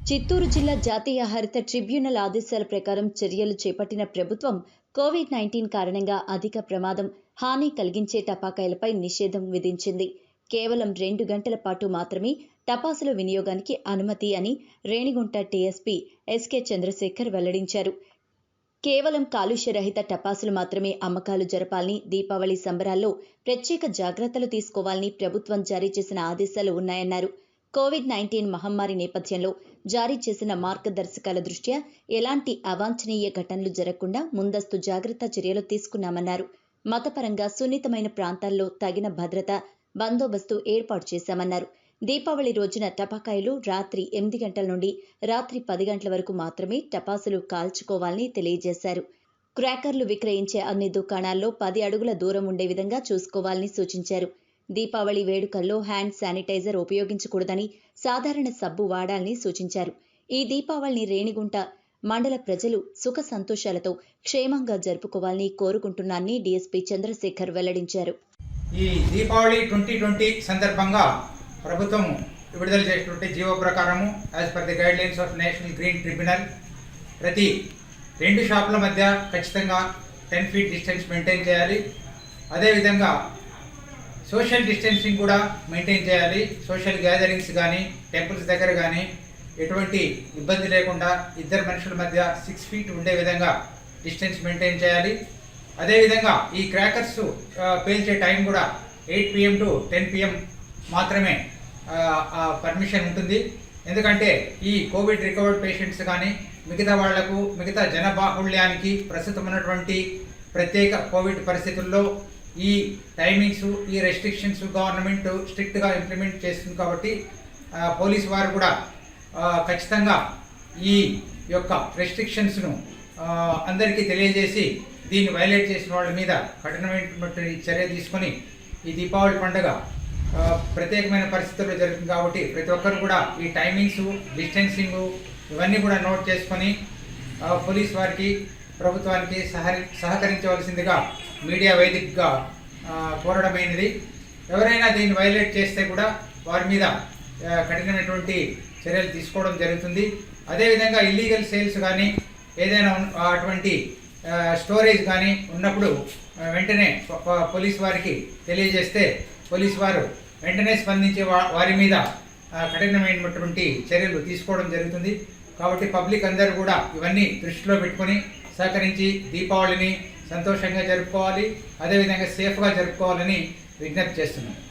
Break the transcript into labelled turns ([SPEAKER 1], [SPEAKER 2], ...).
[SPEAKER 1] చిత్తూరు జిల్లా జాతీయ హరిత ట్రిబ్యునల్ ఆదేశాల ప్రకారం చర్యలు చేపట్టిన ప్రభుత్వం కోవిడ్-19 కారణంగా అధిక ప్రమాదం, హాని కలిగించే టపాకాయలపై నిషేధం విధించింది. కేవలం 2 గంటల పాటు మాత్రమే టపాసుల వినియోగానికి అనుమతి అని రేణిగుంట టీఎస్పీ ఎస్కే చంద్రశేఖర్ వెల్లడించారు. కేవలం కాలుష్యరహిత టపాసులు మాత్రమే అమ్మకాలు జరపాలని, దీపావళి సంబరాల్లో ప్రత్యేక జాగ్రత్తలు తీసుకోవాలని ప్రభుత్వం జారీ చేసిన ఆదేశాలు ఉన్నాయన్నారు. కోవిడ్-19 మహమ్మారి నేపథ్యంలో జారీ చేసిన మార్గదర్శకాల దృష్ట్యా ఎలాంటి అవాంఛనీయ ఘటనలు జరగకుండా ముందస్తు జాగ్రత్త చర్యలు తీసుకున్నామన్నారు. మతపరంగా సున్నితమైన ప్రాంతాల్లో తగిన భద్రత, బందోబస్తు ఏర్పాటు చేశామన్నారు. దీపావళి రోజున టపాకాయలు రాత్రి 8 గంటల నుండి రాత్రి 10 గంటల వరకు మాత్రమే టపాసులు కాల్చుకోవాలని తెలియజేశారు. క్రాకర్లు విక్రయించే అన్ని దుకాణాల్లో 10 అడుగుల దూరం ఉండే విధంగా చూసుకోవాలని సూచించారు. దీపావళి వేడుకల్లో హ్యాండ్ శానిటైజర్ ఉపయోగించకూడదని, సాధారణ సబ్బు వాడాలని సూచించారు. ఈ దీపావళిని రేణిగుంట మండల ప్రజలు సుఖ సంతోషాలతో క్షేమంగా జరుపుకోవాలని కోరుకుంటున్నానని డీఎస్పీ చంద్రశేఖర్ వెల్లడించారు.
[SPEAKER 2] ఈ దీపావళి 2020 సందర్భంగా ప్రభుత్వం విడుదల చేసినటువంటి జీవో ప్రకారము as per the guide lines of national green tribunal ప్రతి 2 షాపుల మధ్య ఖచ్చితంగా 10 feet డిస్టెన్స్ మెయింటైన్ చేయాలి. అదేవిధంగా సోషల్ డిస్టెన్సింగ్ కూడా మెయింటైన్ చేయాలి. సోషల్ గ్యాదరింగ్స్ కానీ, టెంపుల్స్ దగ్గర కానీ ఎటువంటి ఇబ్బంది లేకుండా 2 మనుషుల మధ్య 6 feet ఉండే విధంగా డిస్టెన్స్ మెయింటైన్ చేయాలి. అదేవిధంగా ఈ క్రాకర్స్ పేల్చే టైం కూడా 8 PM to 10 PM మాత్రమే పర్మిషన్ ఉంటుంది. ఎందుకంటే ఈ కోవిడ్ రికవర్డ్ పేషెంట్స్ కానీ మిగతా వాళ్లకు, మిగతా జనబాహుళ్యానికి ప్రస్తుతం ఉన్నటువంటి ప్రత్యేక కోవిడ్ పరిస్థితుల్లో ఈ టైమింగ్స్, ఈ రెస్ట్రిక్షన్స్ గవర్నమెంట్ స్ట్రిక్ట్గా ఇంప్లిమెంట్ చేస్తుంది. కాబట్టి పోలీసు వారు కూడా ఖచ్చితంగా ఈ యొక్క రెస్ట్రిక్షన్స్ను అందరికీ తెలియజేసి దీన్ని వైలేట్ చేసిన వాళ్ళ మీద కఠినమైన చర్య తీసుకొని ఈ దీపావళి పండుగ ప్రత్యేకమైన పరిస్థితుల్లో జరుగుతుంది. కాబట్టి ప్రతి ఒక్కరు కూడా ఈ టైమింగ్స్, డిస్టెన్సింగ్ ఇవన్నీ కూడా నోట్ చేసుకొని పోలీస్ వారికి, ప్రభుత్వానికి సహకరించవలసిందిగా మీడియా వేదికగా కోరడమైనది. ఎవరైనా దీన్ని వైలేట్ చేస్తే కూడా వారి మీద కఠినమైనటువంటి చర్యలు తీసుకోవడం జరుగుతుంది. అదేవిధంగా ఇల్లీగల్ సేల్స్ కానీ, ఏదైనా అటువంటి స్టోరేజ్ కానీ ఉన్నప్పుడు వెంటనే పోలీస్ వారికి తెలియజేస్తే పోలీస్ వారు వెంటనే స్పందించే వారి మీద కఠినమైనటువంటి చర్యలు తీసుకోవడం జరుగుతుంది. కాబట్టి పబ్లిక్ అందరూ కూడా ఇవన్నీ దృష్టిలో పెట్టుకొని సహకరించి దీపావళిని సంతోషంగా జరుపుకోవాలి, అదేవిధంగా సేఫ్గా జరుపుకోవాలని విజ్ఞప్తి చేస్తున్నాను.